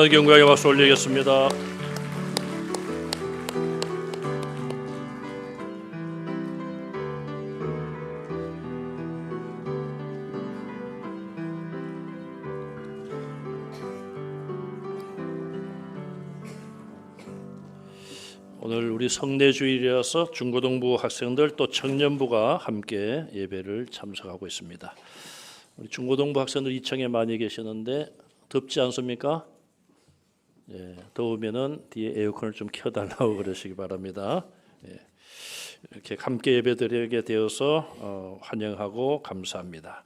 경배하게 박수 올리겠습니다. 오늘 우리 성례주일이라서 중고등부 학생들 또 청년부가 함께 예배를 참석하고 있습니다. 우리 중고등부 학생들 2층에 많이 계시는데 덥지 않습니까? 예, 더우면은 뒤에 에어컨을 좀 켜달라고 그러시기 바랍니다. 예, 이렇게 함께 예배드리게 되어서 환영하고 감사합니다.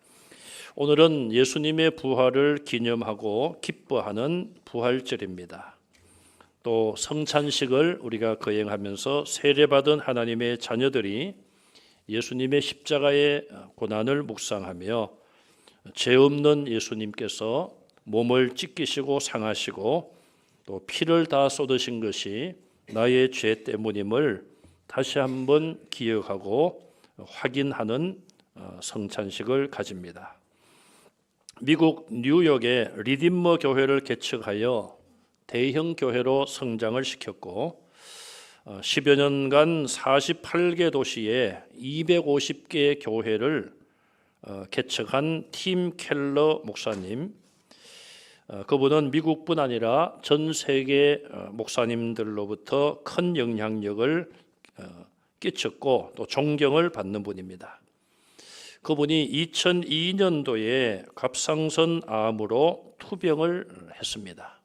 오늘은 예수님의 부활을 기념하고 기뻐하는 부활절입니다. 또 성찬식을 우리가 거행하면서 세례받은 하나님의 자녀들이 예수님의 십자가의 고난을 묵상하며 죄 없는 예수님께서 몸을 찢기시고 상하시고 또 피를 다 쏟으신 것이 나의 죄 때문임을 다시 한번 기억하고 확인하는 성찬식을 가집니다. 미국 뉴욕의 리디머 교회를 개척하여 대형 교회로 성장을 시켰고 10여 년간 48개 도시에 250개의 교회를 개척한 팀 켈러 목사님, 그분은 미국뿐 아니라 전 세계 목사님들로부터 큰 영향력을 끼쳤고 또 존경을 받는 분입니다. 그분이 2002년도에 갑상선 암으로 투병을 했습니다.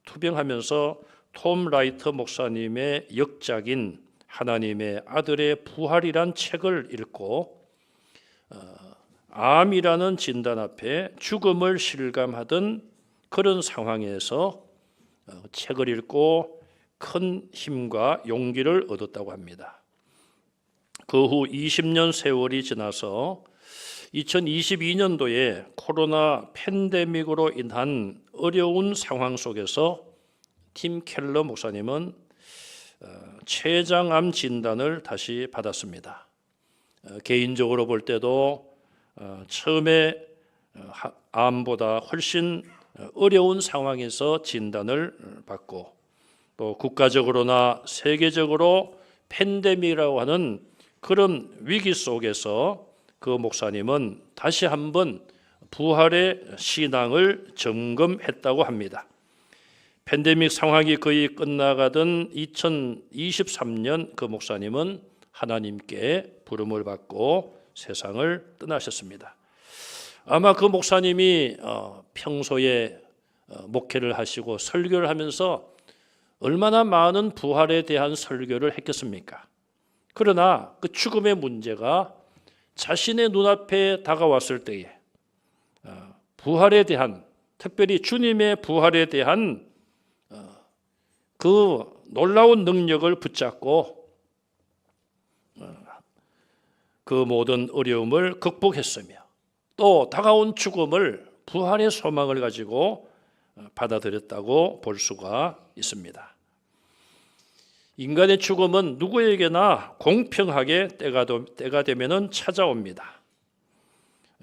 투병하면서 톰 라이터 목사님의 역작인 하나님의 아들의 부활이란 책을 읽고 암이라는 진단 앞에 죽음을 실감하던 그런 상황에서 책을 읽고 큰 힘과 용기를 얻었다고 합니다. 그 후 20년 세월이 지나서 2022년도에 코로나 팬데믹으로 인한 어려운 상황 속에서 팀 켈러 목사님은 췌장암 진단을 다시 받았습니다. 개인적으로 볼 때도 처음에 암보다 훨씬 어려운 상황에서 진단을 받고 또 국가적으로나 세계적으로 팬데믹이라고 하는 그런 위기 속에서 그 목사님은 다시 한번 부활의 신앙을 점검했다고 합니다. 팬데믹 상황이 거의 끝나가던 2023년 그 목사님은 하나님께 부름을 받고 세상을 떠나셨습니다. 아마 그 목사님이 평소에 목회를 하시고 설교를 하면서 얼마나 많은 부활에 대한 설교를 했겠습니까? 그러나 그 죽음의 문제가 자신의 눈앞에 다가왔을 때에 부활에 대한, 특별히 주님의 부활에 대한 그 놀라운 능력을 붙잡고 그 모든 어려움을 극복했으며 또 다가온 죽음을 부활의 소망을 가지고 받아들였다고 볼 수가 있습니다. 인간의 죽음은 누구에게나 공평하게 때가 되면은 찾아옵니다.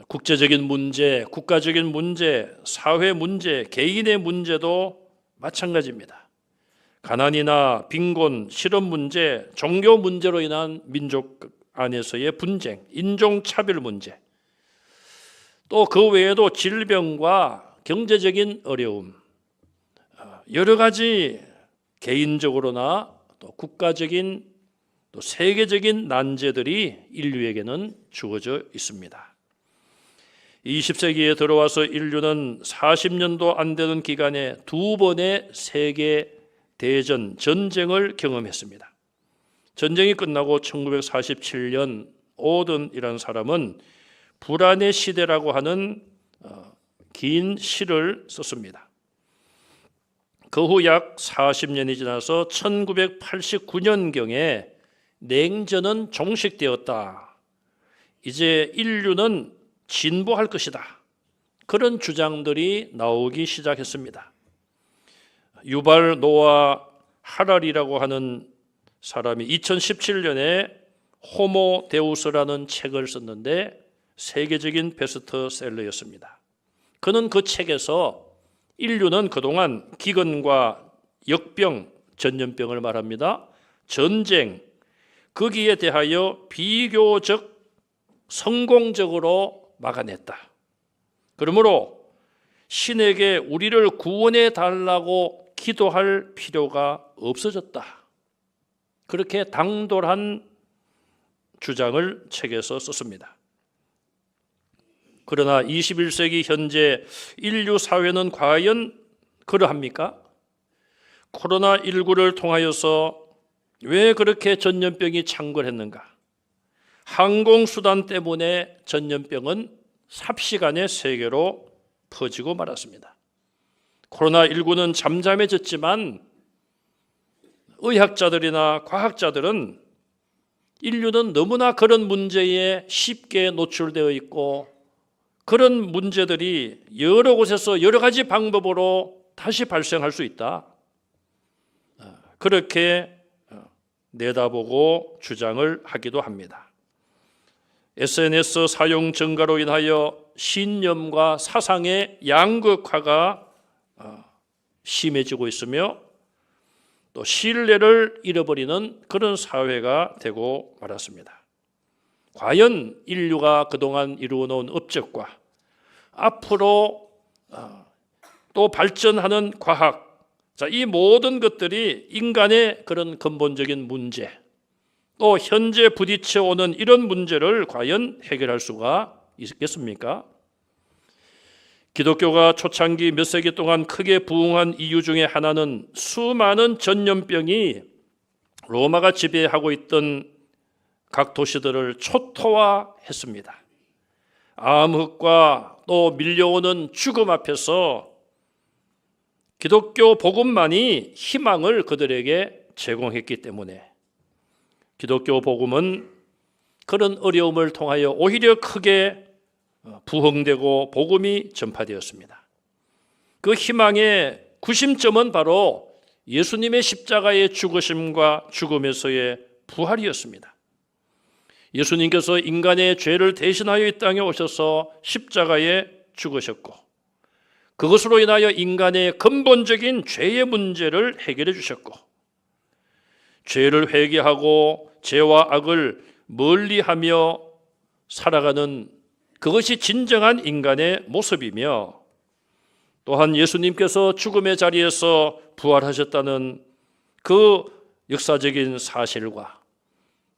국제적인 문제, 국가적인 문제, 사회 문제, 개인의 문제도 마찬가지입니다. 가난이나 빈곤, 실업 문제, 종교 문제로 인한 민족 안에서의 분쟁, 인종차별 문제, 또 그 외에도 질병과 경제적인 어려움, 여러 가지 개인적으로나 또 국가적인 또 세계적인 난제들이 인류에게는 주어져 있습니다. 20세기에 들어와서 인류는 40년도 안 되는 기간에 2번의 세계 대전, 전쟁을 경험했습니다. 전쟁이 끝나고 1947년 오든이라는 사람은 불안의 시대라고 하는 긴 시를 썼습니다. 그 후 약 40년이 지나서 1989년경에 냉전은 종식되었다. 이제 인류는 진보할 것이다. 그런 주장들이 나오기 시작했습니다. 유발 노아 하랄이라고 하는 사람이 2017년에 호모 데우스라는 책을 썼는데 세계적인 베스트셀러였습니다. 그는 그 책에서 인류는 그동안 기근과 역병, 전염병을 말합니다. 전쟁, 거기에 대하여 비교적 성공적으로 막아냈다. 그러므로 신에게 우리를 구원해 달라고 기도할 필요가 없어졌다. 그렇게 당돌한 주장을 책에서 썼습니다. 그러나 21세기 현재 인류 사회는 과연 그러합니까? 코로나19를 통하여서 왜 그렇게 전염병이 창궐했는가? 항공수단 때문에 전염병은 삽시간에 세계로 퍼지고 말았습니다. 코로나19는 잠잠해졌지만 의학자들이나 과학자들은 인류는 너무나 그런 문제에 쉽게 노출되어 있고 그런 문제들이 여러 곳에서 여러 가지 방법으로 다시 발생할 수 있다. 그렇게 내다보고 주장을 하기도 합니다. SNS 사용 증가로 인하여 신념과 사상의 양극화가 심해지고 있으며 또 신뢰를 잃어버리는 그런 사회가 되고 말았습니다. 과연 인류가 그동안 이루어놓은 업적과 앞으로 또 발전하는 과학, 이 모든 것들이 인간의 그런 근본적인 문제, 또 현재 부딪혀오는 이런 문제를 과연 해결할 수가 있겠습니까? 기독교가 초창기 몇 세기 동안 크게 부흥한 이유 중에 하나는 수많은 전염병이 로마가 지배하고 있던 각 도시들을 초토화했습니다. 암흑과 또 밀려오는 죽음 앞에서 기독교 복음만이 희망을 그들에게 제공했기 때문에 기독교 복음은 그런 어려움을 통하여 오히려 크게 부흥되고 복음이 전파되었습니다. 그 희망의 구심점은 바로 예수님의 십자가의 죽으심과 죽음에서의 부활이었습니다. 예수님께서 인간의 죄를 대신하여 이 땅에 오셔서 십자가에 죽으셨고 그것으로 인하여 인간의 근본적인 죄의 문제를 해결해 주셨고 죄를 회개하고 죄와 악을 멀리하며 살아가는 그것이 진정한 인간의 모습이며 또한 예수님께서 죽음의 자리에서 부활하셨다는 그 역사적인 사실과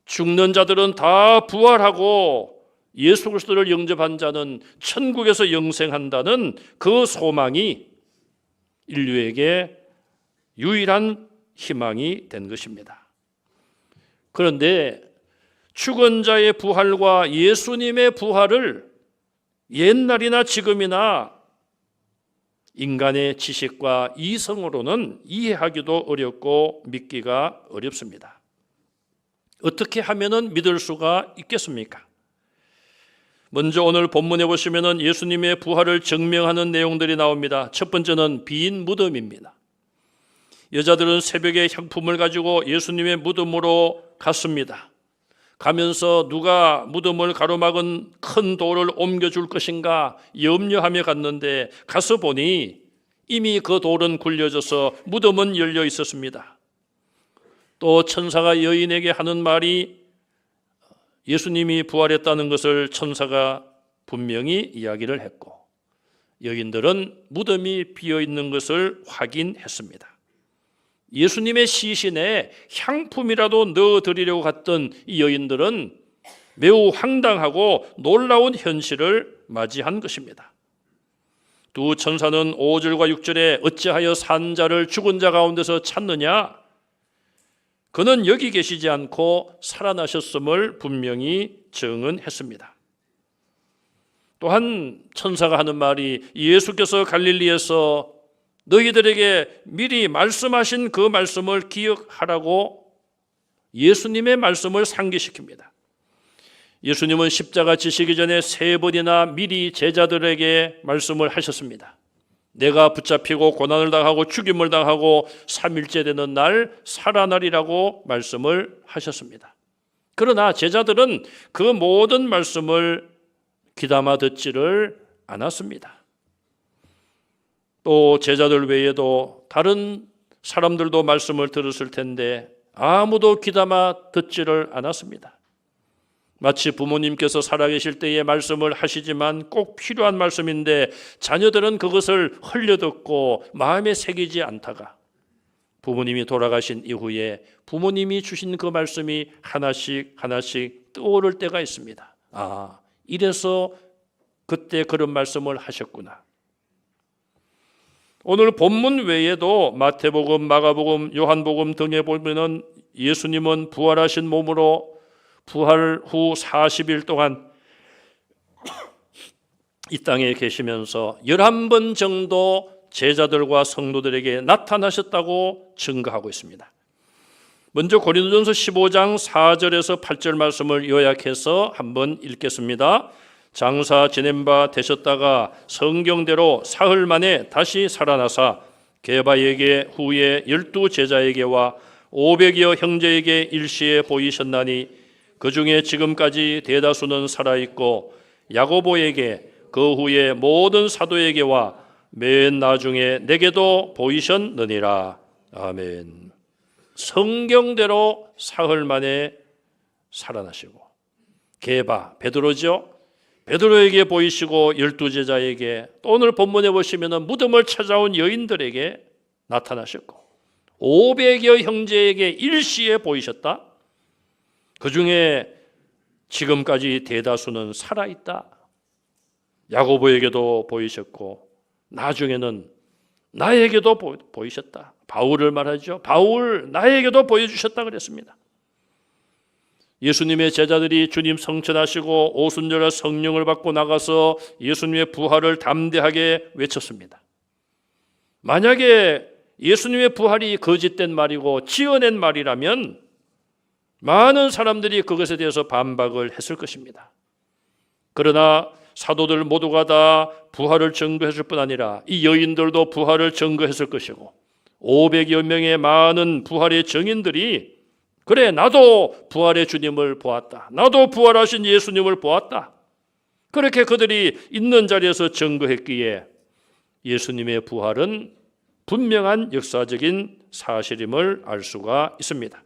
죽는 자들은 다 부활하고 예수 그리스도를 영접한 자는 천국에서 영생한다는 그 소망이 인류에게 유일한 희망이 된 것입니다. 그런데 죽은 자의 부활과 예수님의 부활을 옛날이나 지금이나 인간의 지식과 이성으로는 이해하기도 어렵고 믿기가 어렵습니다. 어떻게 하면은 믿을 수가 있겠습니까? 먼저 오늘 본문에 보시면은 예수님의 부활을 증명하는 내용들이 나옵니다. 첫 번째는 빈 무덤입니다. 여자들은 새벽에 향품을 가지고 예수님의 무덤으로 갔습니다. 가면서 누가 무덤을 가로막은 큰 돌을 옮겨줄 것인가 염려하며 갔는데 가서 보니 이미 그 돌은 굴려져서 무덤은 열려 있었습니다. 또 천사가 여인에게 하는 말이 예수님이 부활했다는 것을 천사가 분명히 이야기를 했고 여인들은 무덤이 비어 있는 것을 확인했습니다. 예수님의 시신에 향품이라도 넣어드리려고 갔던 이 여인들은 매우 황당하고 놀라운 현실을 맞이한 것입니다. 두 천사는 5절과 6절에 어찌하여 산 자를 죽은 자 가운데서 찾느냐? 그는 여기 계시지 않고 살아나셨음을 분명히 증언했습니다. 또한 천사가 하는 말이 예수께서 갈릴리에서 너희들에게 미리 말씀하신 그 말씀을 기억하라고 예수님의 말씀을 상기시킵니다. 예수님은 십자가 지시기 전에 3번이나 미리 제자들에게 말씀을 하셨습니다. 내가 붙잡히고 고난을 당하고 죽임을 당하고 3일째 되는 날 살아나리라고 말씀을 하셨습니다. 그러나 제자들은 그 모든 말씀을 귀담아 듣지를 않았습니다. 또 제자들 외에도 다른 사람들도 말씀을 들었을 텐데 아무도 귀담아 듣지를 않았습니다. 마치 부모님께서 살아계실 때의 말씀을 하시지만 꼭 필요한 말씀인데 자녀들은 그것을 흘려듣고 마음에 새기지 않다가 부모님이 돌아가신 이후에 부모님이 주신 그 말씀이 하나씩 떠오를 때가 있습니다. 아, 이래서 그때 그런 말씀을 하셨구나. 오늘 본문 외에도 마태복음, 마가복음, 요한복음 등에 보면은 예수님은 부활하신 몸으로 부활 후 40일 동안 이 땅에 계시면서 11번 정도 제자들과 성도들에게 나타나셨다고 증거하고 있습니다. 먼저 고린도전서 15장 4절에서 8절 말씀을 요약해서 한번 읽겠습니다. 장사 지낸 바 되셨다가 성경대로 사흘 만에 다시 살아나사 게바에게 후에 12 제자에게와 500여 형제에게 일시에 보이셨나니 그 중에 지금까지 대다수는 살아있고 야고보에게 그 후에 모든 사도에게와 맨 나중에 내게도 보이셨느니라. 아멘. 성경대로 사흘 만에 살아나시고 게바, 베드로죠. 베드로에게 보이시고 12 제자에게 또 오늘 본문에 보시면 무덤을 찾아온 여인들에게 나타나셨고 500여 형제에게 일시에 보이셨다. 그 중에 지금까지 대다수는 살아있다. 야고보에게도 보이셨고 나중에는 나에게도 보이셨다. 바울을 말하죠. 바울 나에게도 보여주셨다 그랬습니다. 예수님의 제자들이 주님 성천하시고 오순절에 성령을 받고 나가서 예수님의 부활을 담대하게 외쳤습니다. 만약에 예수님의 부활이 거짓된 말이고 지어낸 말이라면 많은 사람들이 그것에 대해서 반박을 했을 것입니다. 그러나 사도들 모두가 다 부활을 증거했을 뿐 아니라 이 여인들도 부활을 증거했을 것이고 500여 명의 많은 부활의 증인들이 그래 나도 부활의 주님을 보았다. 나도 부활하신 예수님을 보았다. 그렇게 그들이 있는 자리에서 증거했기에 예수님의 부활은 분명한 역사적인 사실임을 알 수가 있습니다.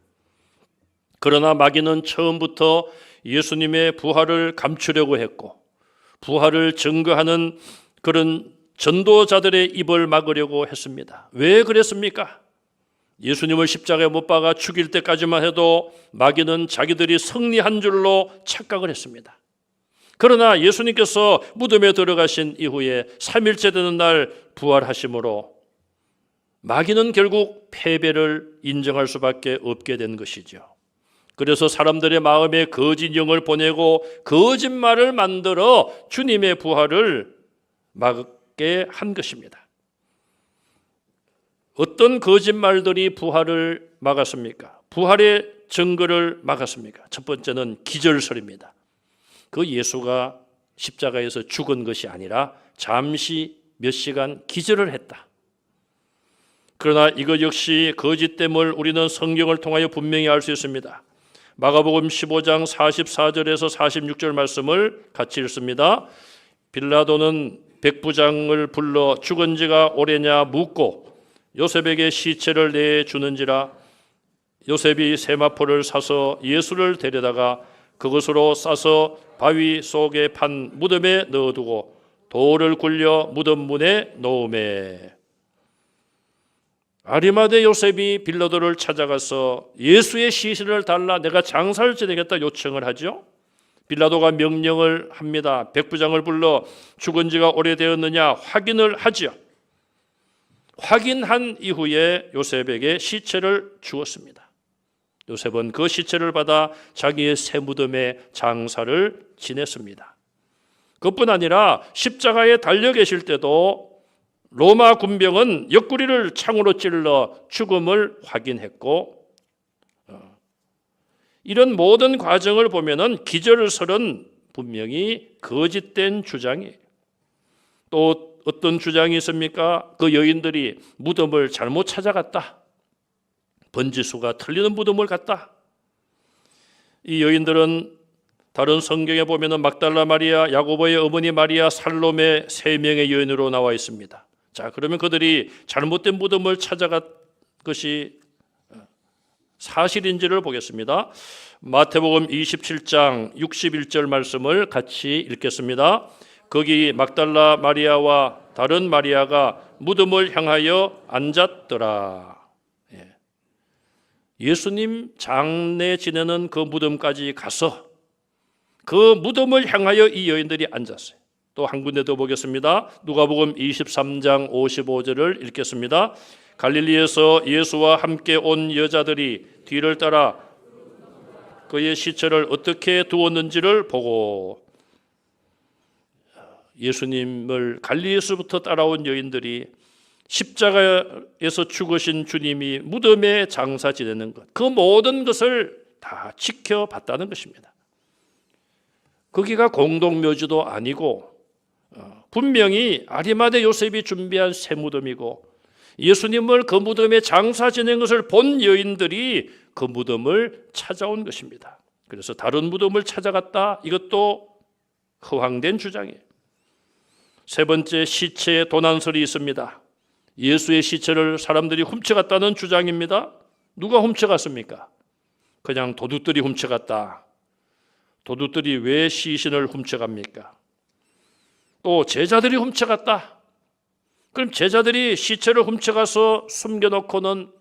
그러나 마귀는 처음부터 예수님의 부활을 감추려고 했고 부활을 증거하는 그런 전도자들의 입을 막으려고 했습니다. 왜 그랬습니까? 예수님을 십자가에 못 박아 죽일 때까지만 해도 마귀는 자기들이 승리한 줄로 착각을 했습니다. 그러나 예수님께서 무덤에 들어가신 이후에 3일째 되는 날 부활하심으로 마귀는 결국 패배를 인정할 수밖에 없게 된 것이죠. 그래서 사람들의 마음에 거짓 영을 보내고 거짓말을 만들어 주님의 부활을 막게 한 것입니다. 어떤 거짓말들이 부활을 막았습니까? 부활의 증거를 막았습니까? 첫 번째는 기절설입니다. 그 예수가 십자가에서 죽은 것이 아니라 잠시 몇 시간 기절을 했다. 그러나 이것 역시 거짓됨을 우리는 성경을 통하여 분명히 알 수 있습니다. 마가복음 15장 44절에서 46절 말씀을 같이 읽습니다. 빌라도는 백부장을 불러 죽은 지가 오래냐 묻고 요셉에게 시체를 내주는지라. 요셉이 세마포를 사서 예수를 데려다가 그것으로 싸서 바위 속에 판 무덤에 넣어두고 돌을 굴려 무덤 문에 놓으매. 아리마대 요셉이 빌라도를 찾아가서 예수의 시신을 달라 내가 장사를 지내겠다 요청을 하죠. 빌라도가 명령을 합니다. 백부장을 불러 죽은 지가 오래되었느냐 확인을 하죠. 확인한 이후에 요셉에게 시체를 주었습니다. 요셉은 그 시체를 받아 자기의 새 무덤에 장사를 지냈습니다. 그뿐 아니라 십자가에 달려 계실 때도 로마 군병은 옆구리를 창으로 찔러 죽음을 확인했고 이런 모든 과정을 보면은 기절설은 분명히 거짓된 주장이에요. 또 어떤 주장이 있습니까? 그 여인들이 무덤을 잘못 찾아갔다. 번지수가 틀리는 무덤을 갔다. 이 여인들은 다른 성경에 보면은 막달라 마리아, 야고보의 어머니 마리아, 살로메 세 명의 여인으로 나와 있습니다. 자, 그러면 그들이 잘못된 무덤을 찾아간 것이 사실인지를 보겠습니다. 마태복음 27장 61절 말씀을 같이 읽겠습니다. 거기 막달라 마리아와 다른 마리아가 무덤을 향하여 앉았더라. 예수님 장례 지내는 그 무덤까지 가서 그 무덤을 향하여 이 여인들이 앉았어요. 또 한 군데 더 보겠습니다. 누가복음 23장 55절을 읽겠습니다. 갈릴리에서 예수와 함께 온 여자들이 뒤를 따라 그의 시체를 어떻게 두었는지를 보고, 예수님을 갈릴리에서부터 따라온 여인들이 십자가에서 죽으신 주님이 무덤에 장사 지내는 것, 그 모든 것을 다 지켜봤다는 것입니다. 거기가 공동묘지도 아니고 분명히 아리마대 요셉이 준비한 새 무덤이고, 예수님을 그 무덤에 장사 지낸 것을 본 여인들이 그 무덤을 찾아온 것입니다. 그래서 다른 무덤을 찾아갔다, 이것도 허황된 주장이에요. 세 번째, 시체에 도난설이 있습니다. 예수의 시체를 사람들이 훔쳐갔다는 주장입니다. 누가 훔쳐갔습니까? 그냥 도둑들이 훔쳐갔다. 도둑들이 왜 시신을 훔쳐갑니까? 또 제자들이 훔쳐갔다. 그럼 제자들이 시체를 훔쳐가서 숨겨놓고는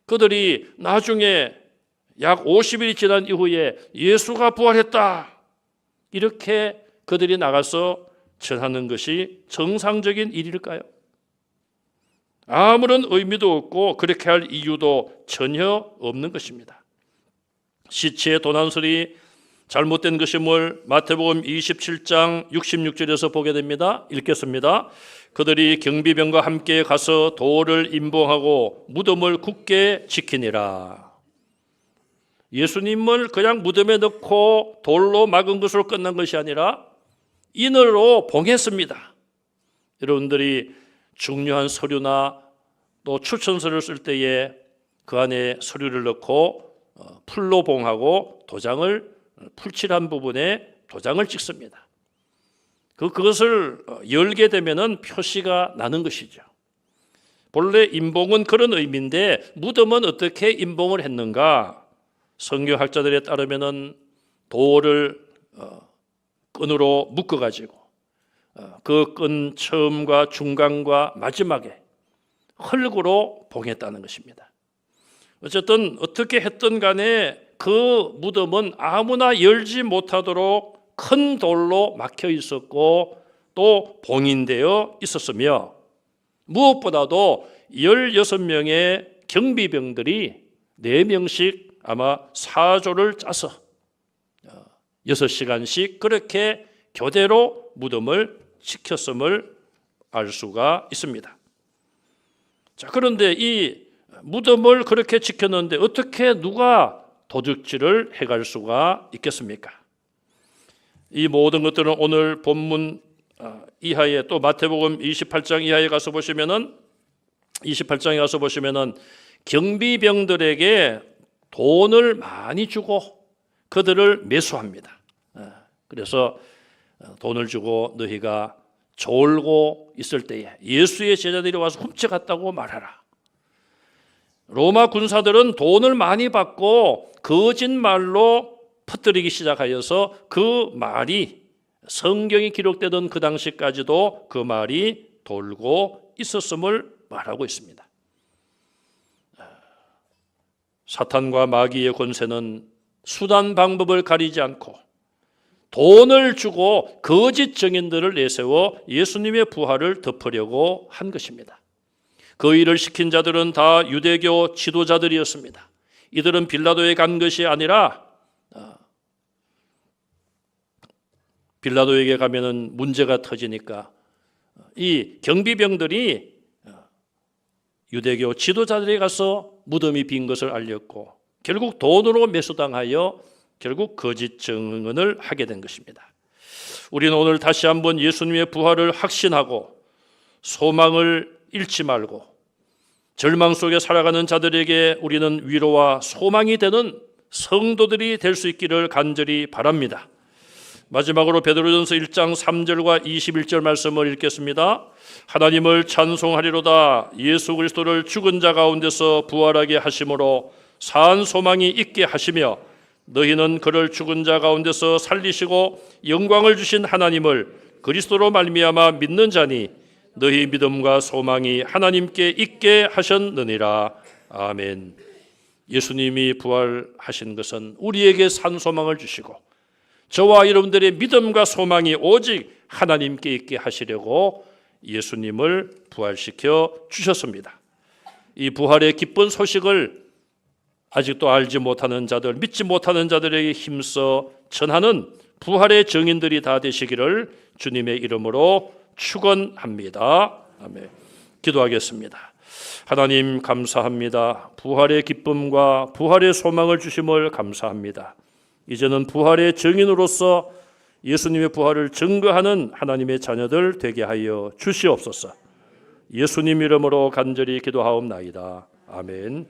그들이 나중에 약 50일이 지난 이후에 예수가 부활했다, 이렇게 그들이 나가서 전하는 것이 정상적인 일일까요? 아무런 의미도 없고 그렇게 할 이유도 전혀 없는 것입니다. 시체의 도난설이 잘못된 것임을 마태복음 27장 66절에서 보게 됩니다. 읽겠습니다. 그들이 경비병과 함께 가서 돌을 임봉하고 무덤을 굳게 지키니라. 예수님을 그냥 무덤에 넣고 돌로 막은 것으로 끝난 것이 아니라 인으로 봉했습니다. 여러분들이 중요한 서류나 또 추천서를 쓸 때에 그 안에 서류를 넣고 풀로 봉하고 도장을 풀칠한 부분에 도장을 찍습니다. 그것을 열게 되면은 표시가 나는 것이죠. 본래 임봉은 그런 의미인데 무덤은 어떻게 임봉을 했는가? 성경학자들에 따르면은 돌을 끈으로 묶어가지고 그 끈 처음과 중간과 마지막에 흙으로 봉했다는 것입니다. 어쨌든 어떻게 했든 간에 그 무덤은 아무나 열지 못하도록 큰 돌로 막혀 있었고 또 봉인되어 있었으며, 무엇보다도 16명의 경비병들이 4명씩 아마 사조를 짜서 6시간씩 그렇게 교대로 무덤을 지켰음을 알 수가 있습니다. 자, 그런데 이 무덤을 그렇게 지켰는데 어떻게 누가 도둑질을 해갈 수가 있겠습니까? 이 모든 것들은 오늘 본문 이하에, 또 마태복음 28장 이하에 가서 보시면은 28장에 가서 보시면은 경비병들에게 돈을 많이 주고 그들을 매수합니다. 그래서 돈을 주고 너희가 졸고 있을 때에 예수의 제자들이 와서 훔쳐갔다고 말하라. 로마 군사들은 돈을 많이 받고 거짓말로 퍼뜨리기 시작하여서 그 말이, 성경이 기록되던 그 당시까지도 그 말이 돌고 있었음을 말하고 있습니다. 사탄과 마귀의 권세는 수단 방법을 가리지 않고 돈을 주고 거짓 증인들을 내세워 예수님의 부활을 덮으려고 한 것입니다. 그 일을 시킨 자들은 다 유대교 지도자들이었습니다. 이들은 빌라도에 간 것이 아니라 빌라도에게 가면은 문제가 터지니까 이 경비병들이 유대교 지도자들에 가서 무덤이 빈 것을 알렸고 결국 돈으로 매수당하여 결국 거짓 증언을 하게 된 것입니다. 우리는 오늘 다시 한번 예수님의 부활을 확신하고 소망을 잃지 말고 절망 속에 살아가는 자들에게 우리는 위로와 소망이 되는 성도들이 될 수 있기를 간절히 바랍니다. 마지막으로 베드로전서 1장 3절과 21절 말씀을 읽겠습니다. 하나님을 찬송하리로다. 예수 그리스도를 죽은 자 가운데서 부활하게 하심으로 산 소망이 있게 하시며 너희는 그를 죽은 자 가운데서 살리시고 영광을 주신 하나님을 그리스도로 말미암아 믿는 자니 너희 믿음과 소망이 하나님께 있게 하셨느니라. 아멘. 예수님이 부활하신 것은 우리에게 산 소망을 주시고 저와 여러분들의 믿음과 소망이 오직 하나님께 있게 하시려고 예수님을 부활시켜 주셨습니다. 이 부활의 기쁜 소식을 아직도 알지 못하는 자들, 믿지 못하는 자들에게 힘써 전하는 부활의 증인들이 다 되시기를 주님의 이름으로 축원합니다. 아멘. 기도하겠습니다. 하나님 감사합니다. 부활의 기쁨과 부활의 소망을 주심을 감사합니다. 이제는 부활의 증인으로서 예수님의 부활을 증거하는 하나님의 자녀들 되게 하여 주시옵소서. 예수님 이름으로 간절히 기도하옵나이다. 아멘.